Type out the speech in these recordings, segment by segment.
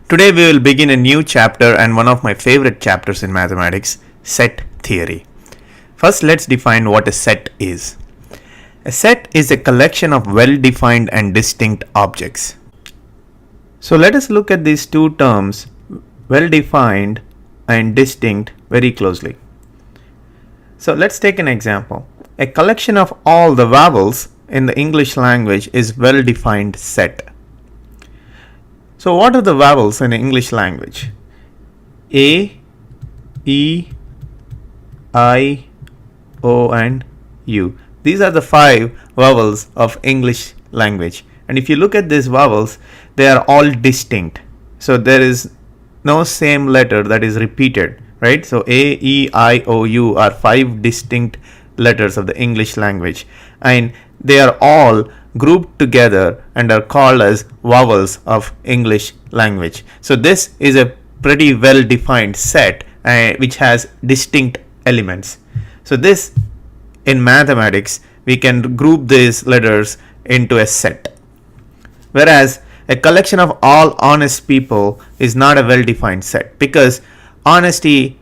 Today we will begin a new chapter and one of my favorite chapters in mathematics, set theory. First, let's define what a set is. A set is a collection of well-defined and distinct objects. So let us look at these two terms, well-defined and distinct, very closely. So let's take an example. A collection of all the vowels in the English language is well-defined set. So what are the vowels in the English language? A, E, I, O and U. These are the 5 vowels of English language. And if you look at these vowels, they are all distinct. So there is no same letter that is repeated, right? So A, E, I, O, U are 5 distinct letters of the English language. And they are all grouped together and are called as vowels of English language. So this is a pretty well defined set which has distinct elements. So this in mathematics we can group these letters into a set. Whereas a collection of all honest people is not a well defined set, because honesty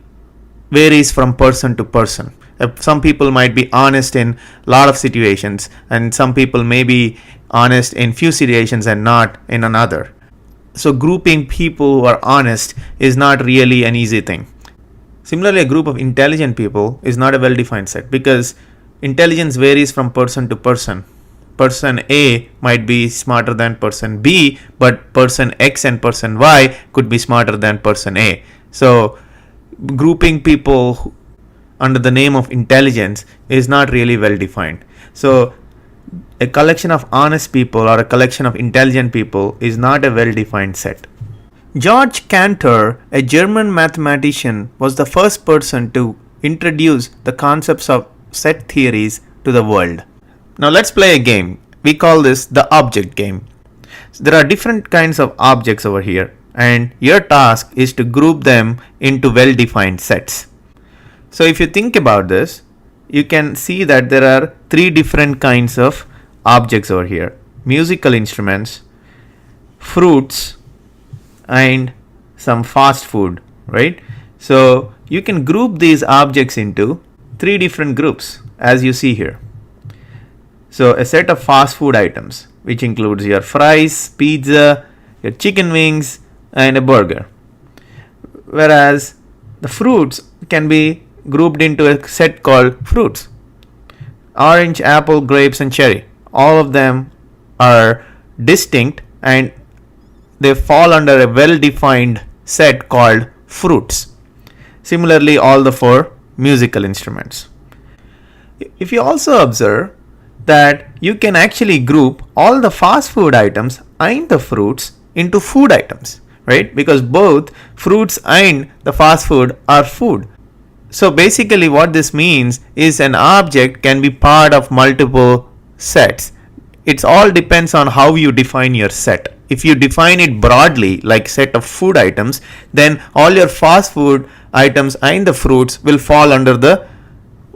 varies from person to person. Some people might be honest in a lot of situations, and some people may be honest in few situations and not in another. So grouping people who are honest is not really an easy thing. Similarly, a group of intelligent people is not a well-defined set, because intelligence varies from person to person. Person A might be smarter than person B, but person X and person Y could be smarter than person A. So grouping people under the name of intelligence is not really well defined. So a collection of honest people or a collection of intelligent people is not a well defined set. Georg Cantor, a German mathematician, was the first person to introduce the concepts of set theories to the world. Now let's play a game. We call this the object game. So there are different kinds of objects over here, and your task is to group them into well defined sets. So if you think about this, you can see that there are 3 different kinds of objects over here: musical instruments, fruits, and some fast food, right? So you can group these objects into 3 different groups, as you see here. So a set of fast food items, which includes your fries, pizza, your chicken wings, and a burger. Whereas the fruits can be grouped into a set called fruits. Orange, apple, grapes and cherry. All of them are distinct and they fall under a well-defined set called fruits. Similarly, all the 4 musical instruments. If you also observe that you can actually group all the fast food items and the fruits into food items, right? Because both fruits and the fast food are food. So basically what this means is an object can be part of multiple sets. It all depends on how you define your set. If you define it broadly, like set of food items, then all your fast food items and the fruits will fall under the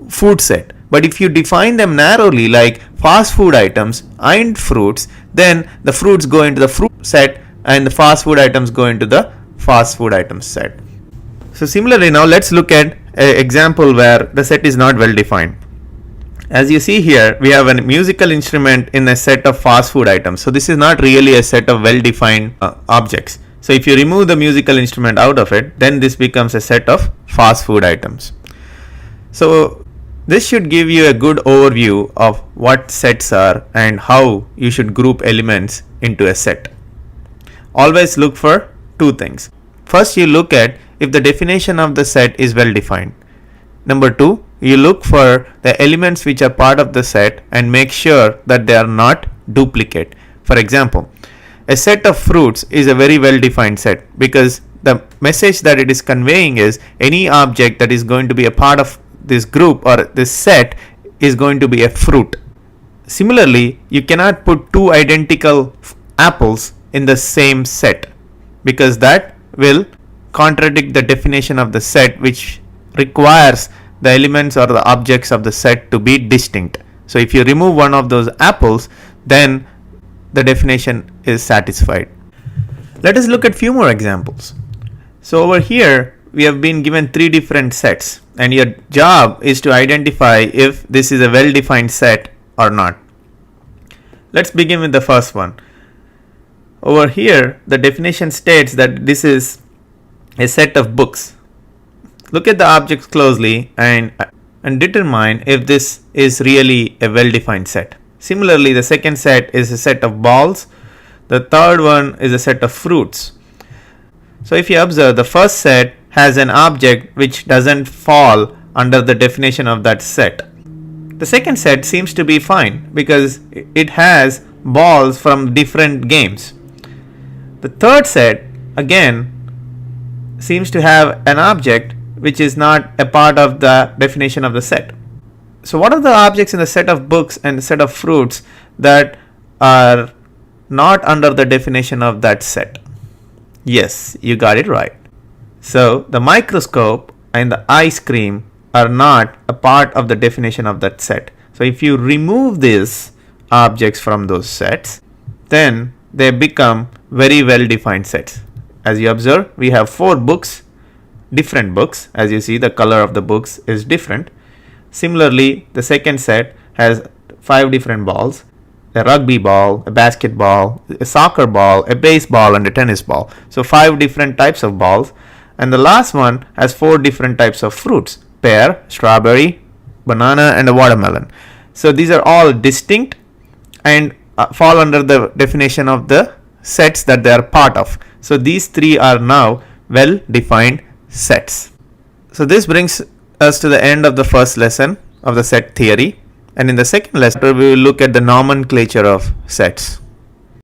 food set. But if you define them narrowly, like fast food items and fruits, then the fruits go into the fruit set and the fast food items go into the fast food items set. So similarly, now let's look at an example where the set is not well defined. As you see here, we have a musical instrument in a set of fast food items. So this is not really a set of well defined objects. So if you remove the musical instrument out of it, then this becomes a set of fast food items. So this should give you a good overview of what sets are and how you should group elements into a set. Always look for 2 things. First, you look at if the definition of the set is well defined. Number 2, you look for the elements which are part of the set and make sure that they are not duplicate. For example, a set of fruits is a very well defined set, because the message that it is conveying is any object that is going to be a part of this group or this set is going to be a fruit. Similarly, you cannot put 2 identical apples in the same set, because that will contradict the definition of the set, which requires the elements or the objects of the set to be distinct. So if you remove one of those apples, then the definition is satisfied. Let us look at few more examples. So over here, we have been given 3 different sets, and your job is to identify if this is a well-defined set or not. Let's begin with the first one. Over here, the definition states that this is a set of books. Look at the objects closely and determine if this is really a well-defined set. Similarly, the second set is a set of balls. The third one is a set of fruits. So if you observe, the first set has an object which doesn't fall under the definition of that set. The second set seems to be fine because it has balls from different games. The third set again seems to have an object which is not a part of the definition of the set. So what are the objects in the set of books and the set of fruits that are not under the definition of that set? Yes, you got it right. So the microscope and the ice cream are not a part of the definition of that set. So if you remove these objects from those sets, then they become very well defined sets. As you observe, we have 4 books, different books. As you see, the color of the books is different. Similarly, the second set has 5 different balls: a rugby ball, a basketball, a soccer ball, a baseball, and a tennis ball. So 5 different types of balls. And the last one has 4 different types of fruits: pear, strawberry, banana, and a watermelon. So these are all distinct and fall under the definition of the sets that they are part of. So these 3 are now well defined sets. So this brings us to the end of the first lesson of the set theory, and in the second lesson we will look at the nomenclature of sets.